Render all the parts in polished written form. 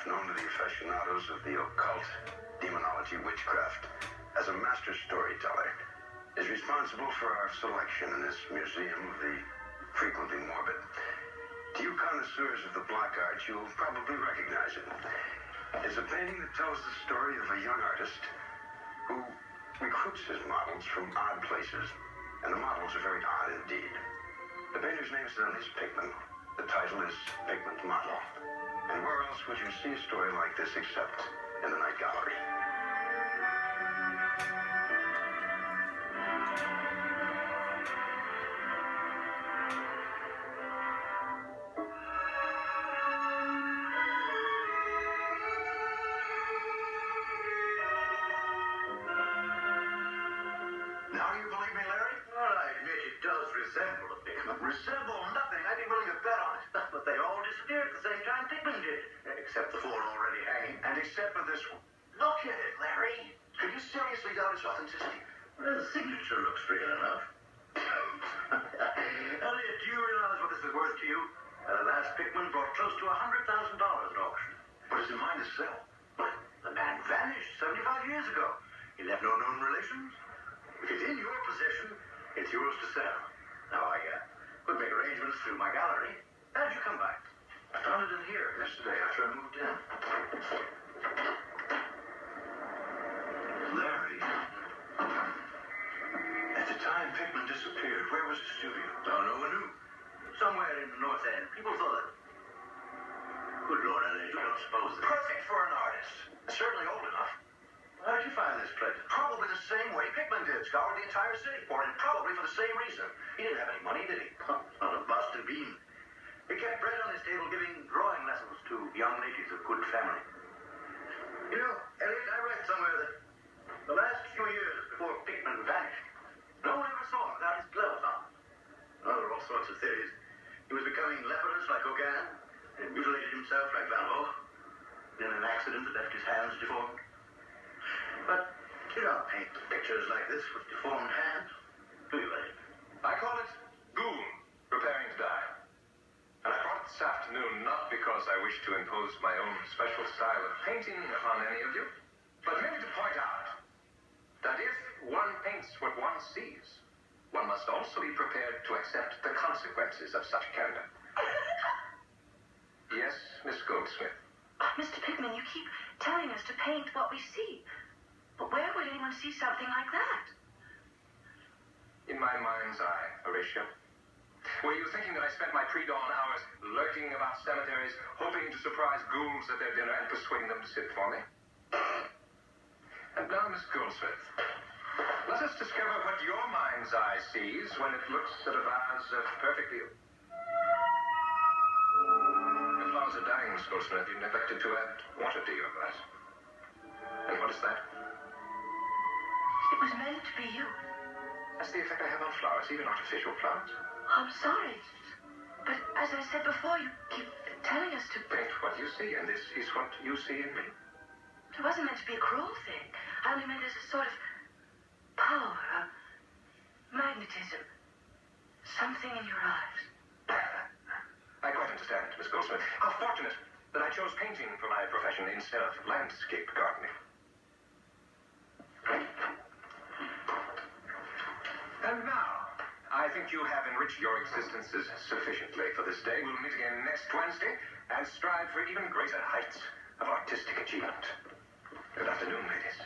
known to the aficionados of the occult, demonology, witchcraft, as a master storyteller, is responsible for our selection in this museum of the frequently morbid. To you connoisseurs of the black art, you'll probably recognize it. It's a painting that tells the story of a young artist who recruits his models from odd places, and the models are very odd indeed. The painter's name is Pickman. The title is Pickman's Model. And where else would you see a story like this except in the Night Gallery? Now you believe me, Larry? Well, I admit it does resemble a Pickman. Resemble nothing. I'd be willing to bet on it. But they all disappeared at the same time Pickman did. Except the four already hanging. And except for this one. Look at it, Larry. Could you seriously doubt its authenticity? Well, the signature looks real enough. Elliot, do you realize what this is worth to you? The last Pickman brought close to $100,000 at auction. What is it mine to sell? But the man vanished 75 years ago. He left no known relations. If it's in your possession, it's yours to sell. Now, I could make arrangements through my gallery. How'd you come by? I found it in here yesterday after I moved in. Larry. At the time Pickman disappeared, where was the studio? Oh, no one knew. Somewhere in the North End. People thought it. Good Lord, Elliot, you don't suppose that... Perfect for an artist. Certainly old enough. How'd you find this place? Probably the same way Pickman did. Scoured the entire city for it, and probably for the same reason. He didn't have any money, did he? Not a Boston bean. He kept bread on his table giving drawing lessons to young ladies of good family. You know, Elliot, I read somewhere that the last few years before Pickman vanished, no one ever saw him without his gloves on. Well, there are all sorts of theories. He was becoming leprous like Gauguin, and mutilated himself like Van Gogh. Then an accident that left his hands deformed. But you don't paint pictures like this with deformed hands, do you, Elliot? I call it Goon, preparing to die. And I brought it this afternoon not because I wish to impose my own special style of painting upon any of you, but merely to point out that if one paints what one sees, one must also be prepared to accept the consequences of such candor. Yes, Miss Goldsmith. Mr. Pickman, you keep telling us to paint what we see. But where would anyone see something like that? In my mind's eye, Horatio. Were you thinking that I spent my pre-dawn hours lurking about cemeteries, hoping to surprise ghouls at their dinner and persuading them to sit for me? And now, Miss Goldsmith, let us discover what your mind's eye sees when it looks at a vase of perfectly... The flowers are dying, Miss Goldsmith. You neglected to add water to your glass. And what is that? It was meant to be you. That's the effect I have on flowers, even artificial flowers. I'm sorry. But as I said before, you keep telling us to... Paint what you see, and this is what you see in me. It wasn't meant to be a cruel thing. I only meant as a sort of power, a magnetism. Something in your eyes. I quite understand, Miss Goldsmith. How fortunate that I chose painting for my profession instead of landscape gardening. And now, I think you have enriched your existences sufficiently for this day. We'll meet again next Wednesday and strive for even greater heights of artistic achievement. Good afternoon, ladies.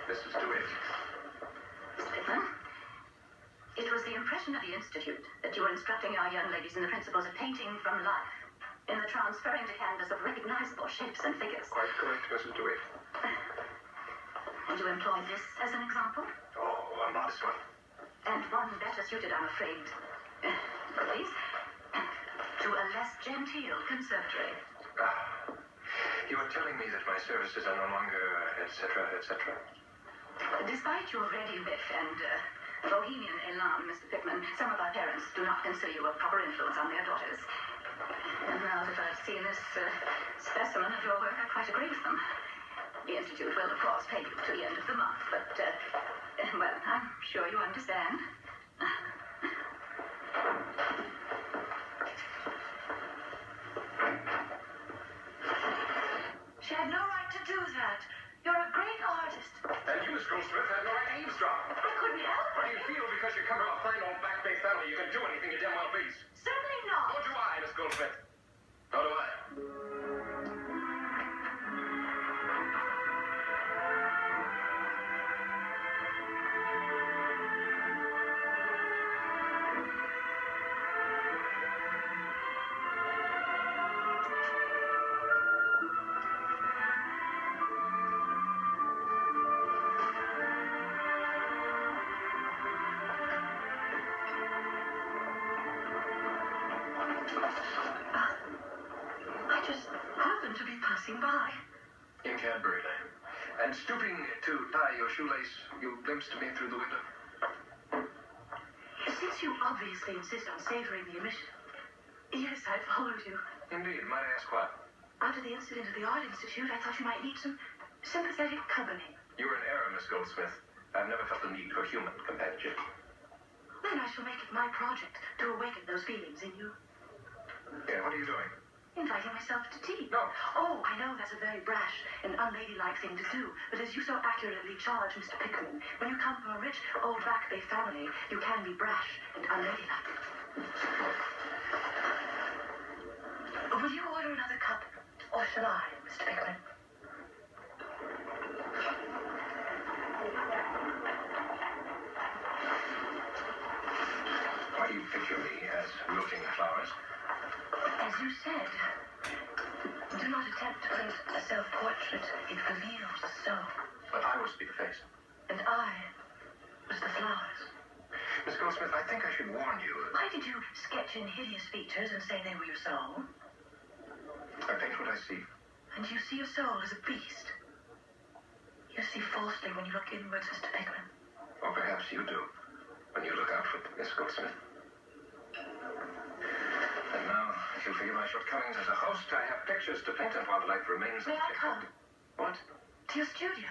Mrs. DeWitt. Mr. Pickman, it was the impression of the Institute that you were instructing our young ladies in the principles of painting from life, in the transferring to canvas of recognizable shapes and figures. Quite correct, Mrs. DeWitt. And you employed this as an example? Oh, a modest one. And one better suited, I'm afraid, please, to a less genteel conservatory. You are telling me that my services are no longer, etc., etc. Despite your ready wit and bohemian elan, Mr. Pickman, some of our parents do not consider you a proper influence on their daughters. And now that I've seen this specimen of your work, I quite agree with them. The Institute will, of course, pay you to the end of the month, but, well, I'm sure you understand. unless you come from a fine old Back Bay family, you can do anything you damn well please. Certainly not. Nor do I, Miss Goldsmith. Nor do I. I just happened to be passing by. In Cadbury Lane. And stooping to tie your shoelace, you glimpsed me through the window. Since you obviously insist on savoring the omission, yes, I followed you. Indeed, might I ask what? After the incident at the Art Institute, I thought you might need some sympathetic company. You were in error, Miss Goldsmith. I've never felt the need for human companionship. Then I shall make it my project to awaken those feelings in you. Yeah, what are you doing? Inviting myself to tea. No. Oh, I know that's a very brash and unladylike thing to do, but as you so accurately charge, Mr. Pickman, when you come from a rich, old Back Bay family, you can be brash and unladylike. Will you order another cup, or shall I, Mr. Pickman? Why do you picture me as wilting flowers? As you said, do not attempt to paint a self-portrait. It reveals the soul. But I was to be the face. And I was the flowers. Miss Goldsmith, I think I should warn you. Why did you sketch in hideous features and say they were your soul? I paint what I see. And you see your soul as a beast. You see falsely when you look inwards, Mr. Pickman. Or perhaps you do, when you look outward, Miss Goldsmith. And now, if you'll forgive my shortcomings as a host, I have pictures to paint, and while the light remains... May I come? What? To your studio.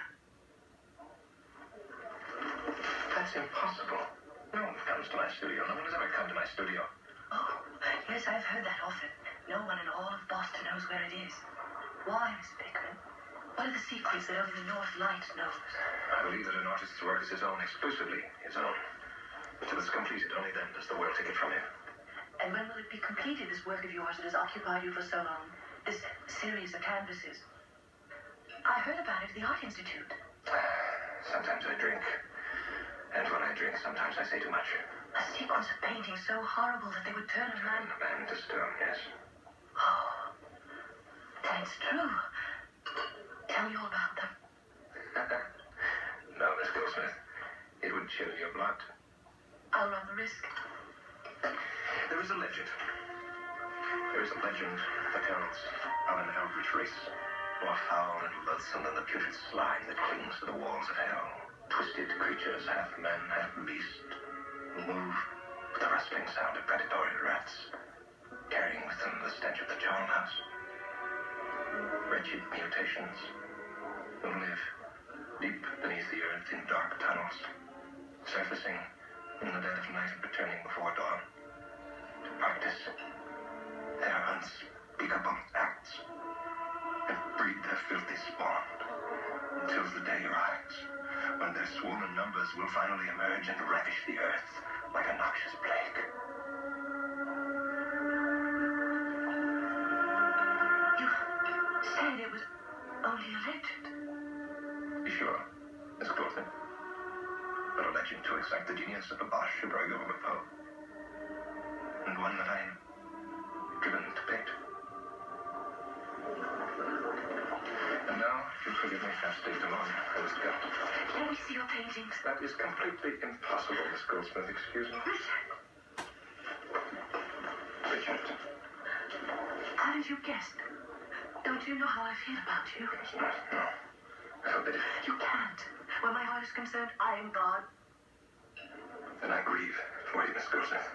That's impossible. No one comes to my studio. No one has ever come to my studio. Oh, yes, I've heard that often. No one in all of Boston knows where it is. Why, Miss Pickman? What are the secrets that only the North Light knows? I believe that an artist's work is his own, exclusively his own. Until it's completed, only then does the world take it from him. And when will it be completed, this work of yours that has occupied you for so long? This series of canvases? I heard about it at the Art Institute. Sometimes I drink. And when I drink, sometimes I say too much. A sequence of paintings so horrible that they would turn a man... A man to stone, yes. Oh, then it's true. Tell me all about them. No, Miss Goldsmith. It would chill your blood. I'll run the risk. There is a legend. There is a legend that tells of an eldritch race, more foul and loathsome than the putrid slime that clings to the walls of hell. Twisted creatures, half man, half beast, who move with the rustling sound of predatory rats, carrying with them the stench of the charnel house. Wretched mutations who live deep beneath the earth in dark tunnels, surfacing in the dead of night and returning before dawn to practice their unspeakable acts and breed their filthy spawn until the day arrives when their swollen numbers will finally emerge and ravish the earth like a noxious plague. You said it was only a legend. Be sure, Miss Goldsmith. But a legend to excite the genius of the Bosch Breuer Poe. And one that I am driven to paint. And now, if you'll forgive me, I've stayed alone. I must go. Let me see your paintings. That is completely impossible, Miss Goldsmith. Excuse me. Richard. How did you guess? Don't you know how I feel about you? It's not. No. I forbid it. You can't. Where my heart is concerned, I am God. Then I grieve for you, Miss Goldsmith,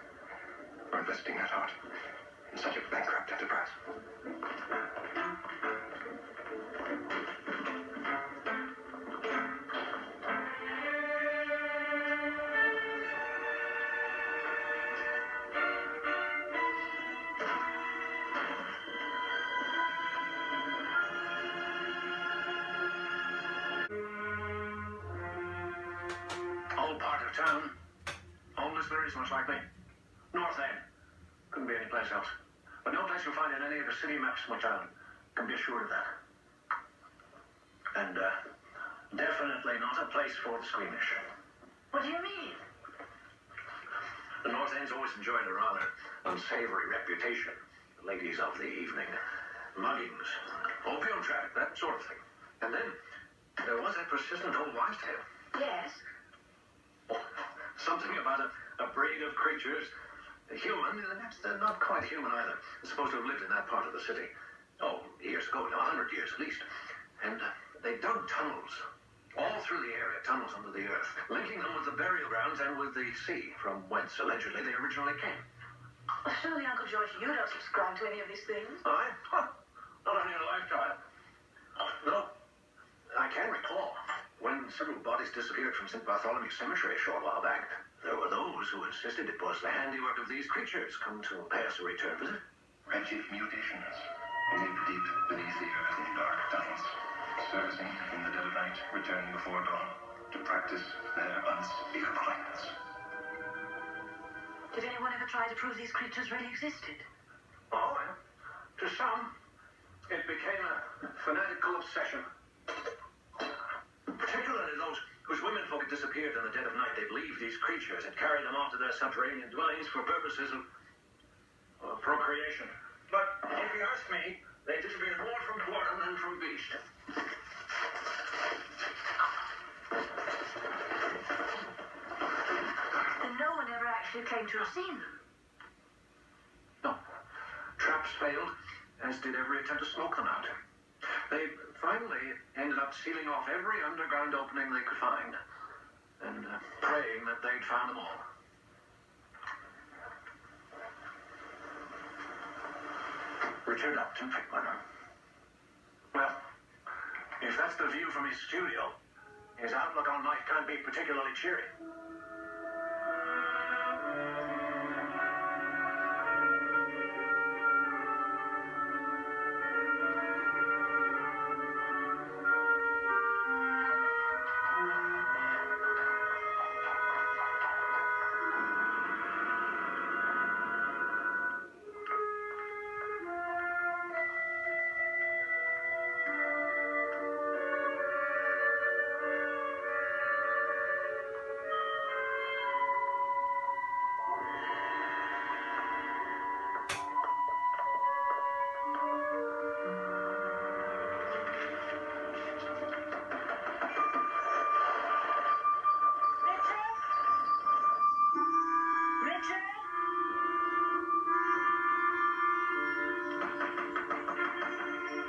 for investing that heart in such a bankrupt enterprise. All part of town, all there is, most likely. North End. Couldn't be any place else. But no place you'll find in any of the city maps, my child. Can be assured of that. And, definitely not a place for the squeamish. What do you mean? The North End's always enjoyed a rather unsavory reputation. The ladies of the evening. Muggings. Opium traffic, that sort of thing. And then, there was that persistent old wives' tale. Yes. Oh, something about a breed of creatures. Human, perhaps they're not quite human either. They're supposed to have lived in that part of the city. Oh, years ago, 100 years at least. And they dug tunnels all through the area, tunnels under the earth, linking them with the burial grounds and with the sea, from whence allegedly they originally came. Surely, Uncle George, you don't subscribe to any of these things. I? Not in a lifetime. No. I can recall when several bodies disappeared from St. Bartholomew Cemetery a short while back. There were those who insisted it was the handiwork of these creatures come to pay us a return visit. Redshift mutations live deep beneath the earth in dark tunnels, surfacing in the dead of night, returning before dawn to practice their unspeakable acts. Did anyone ever try to prove these creatures really existed? Oh, well, to some, it became a fanatical obsession. Particularly those whose womenfolk had disappeared in the dead of night. They believed these creatures had carried them off to their subterranean dwellings for purposes of procreation. But if you ask me, they disappeared more from boredom than from beast. And no one ever actually claimed to have seen them. No. Traps failed, as did every attempt to smoke them out. They finally ended up sealing off every underground opening they could find and praying that they'd found them all. Richard Upton Pickman. Well, if that's the view from his studio, his outlook on life can't be particularly cheery.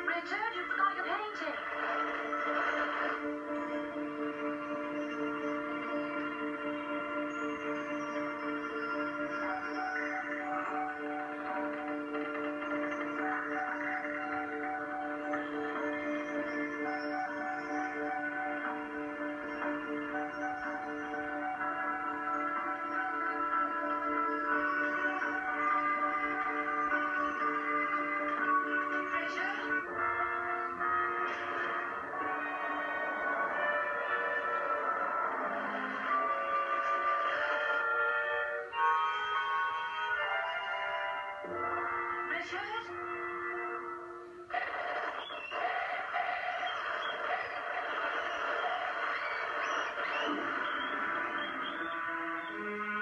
Richard, you forgot your painting. Richard?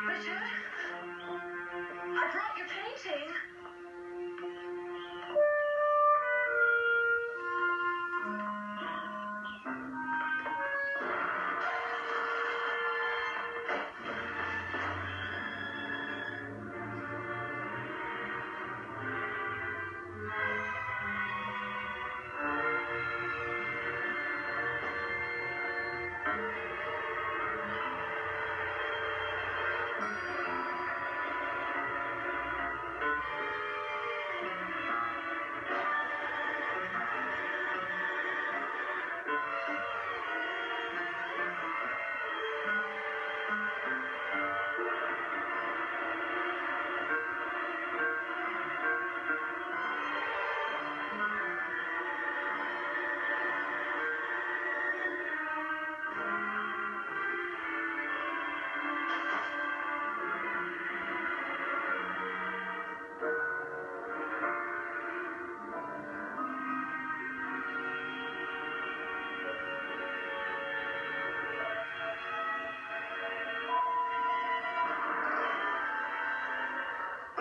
Richard? I brought your painting.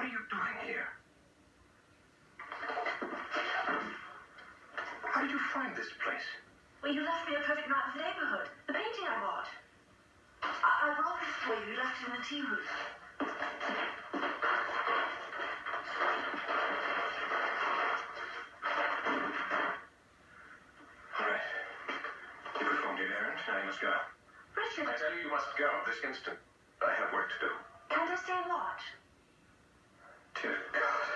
What are you doing here? How did you find this place? Well, you left me a perfect map of the neighborhood. The painting I bought. I brought this for you. You left it in the tea room. All right. You performed your errand. Now you must go. Richard, I tell you, you must go this instant. I have work to do. can't I stay and watch? Dear God.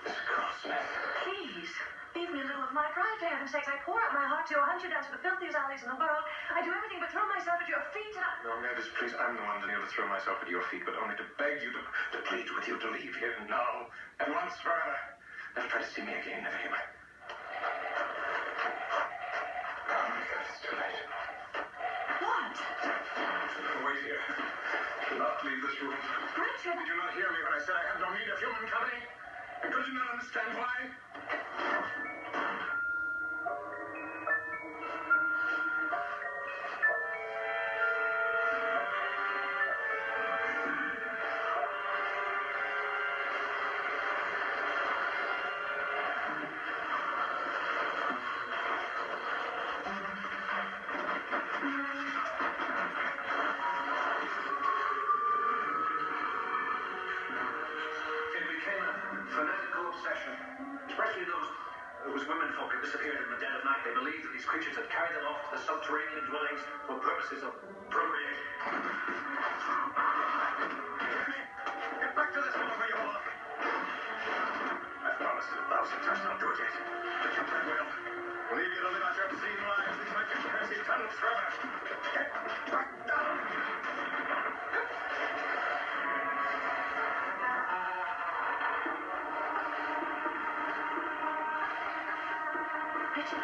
Miss Crossman. Please. Leave me a little of my pride, for heaven's sakes. I pour out my heart to you. I hunt you down to the filthiest alleys in the world. I do everything but throw myself at your feet and No, Mavis, please, I'm the one to kneel to throw myself at your feet, but only to beg you, to plead with you to leave here now, and once forever. Never try to see me again, never hear my... Oh, my God, it's too late. What? Wait here. Do not leave this room. Richard! Did you not hear me when I said I have no need of human company? And could you not understand why? It became a fanatical obsession, especially those women folk who disappeared in the dead of night. They believed that these creatures had carried them off to the subterranean dwellings for purposes of procreation. Get back to this woman where you belong. I've promised it 1,000 times, I'll do it yet. But you pretty will. Leave you to live out your obscene lives inside your cursed tunnels forever. Get back down! Richard!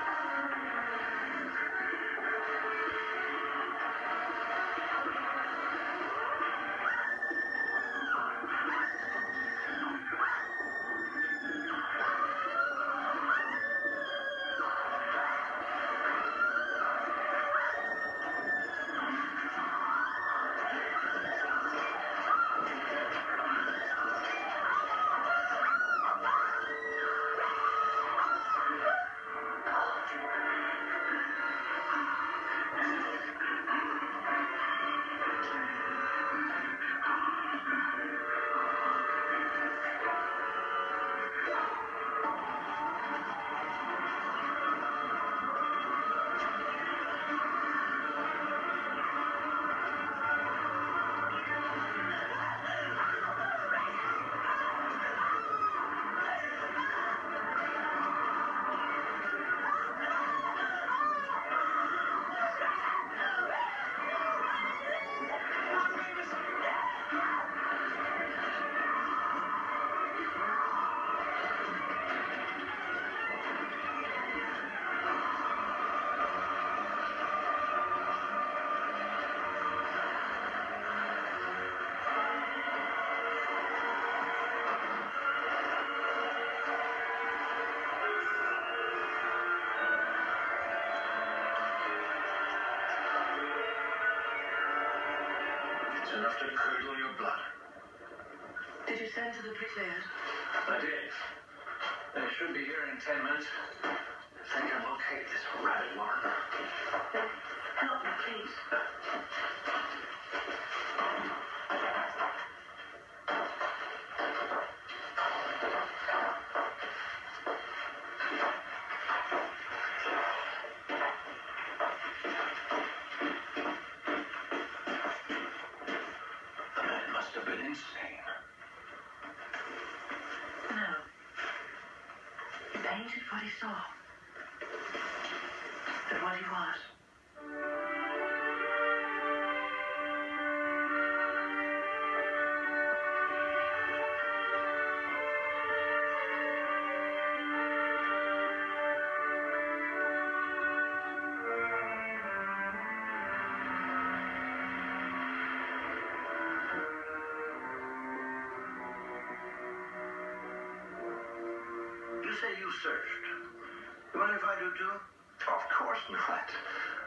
It's enough to curdle your blood. Did you send to the bricklayers? I did. They should be here in 10 minutes. If they can locate this rabbit warren. Then help me, please. The man must have been insane. No. He painted what he saw. And what he was. You say you searched. You mind if I do too? Of course not.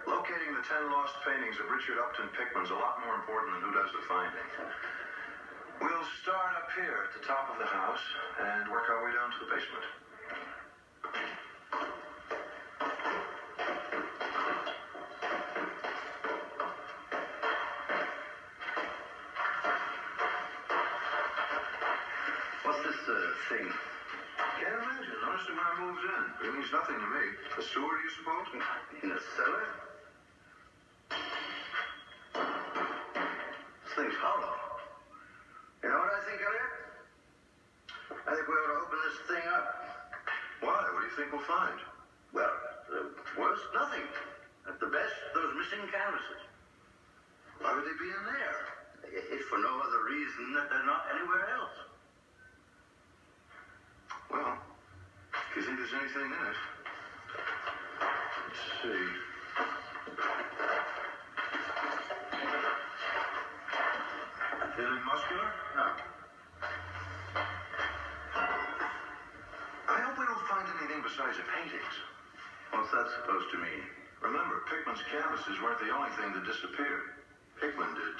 Locating the 10 lost paintings of Richard Upton Pickman's a lot more important than who does the finding. We'll We'll start up here at the top of the house and work our way down to the basement. What's this thing? Can't imagine. Honestly, when I moved in, it means nothing to me. A sewer, do you suppose? In a cellar? This thing's hollow. You know what I think, Elliot? I think we ought to open this thing up. Why? What do you think we'll find? Well, worst, nothing. At the best, those missing canvases. Why would they be in there? If for no other reason that they're not anywhere else. Well, if you think there's anything in it. Let's see. Feeling muscular? No. I hope we don't find anything besides the paintings. What's that supposed to mean? Remember, Pickman's canvases weren't the only thing that disappeared. Pickman did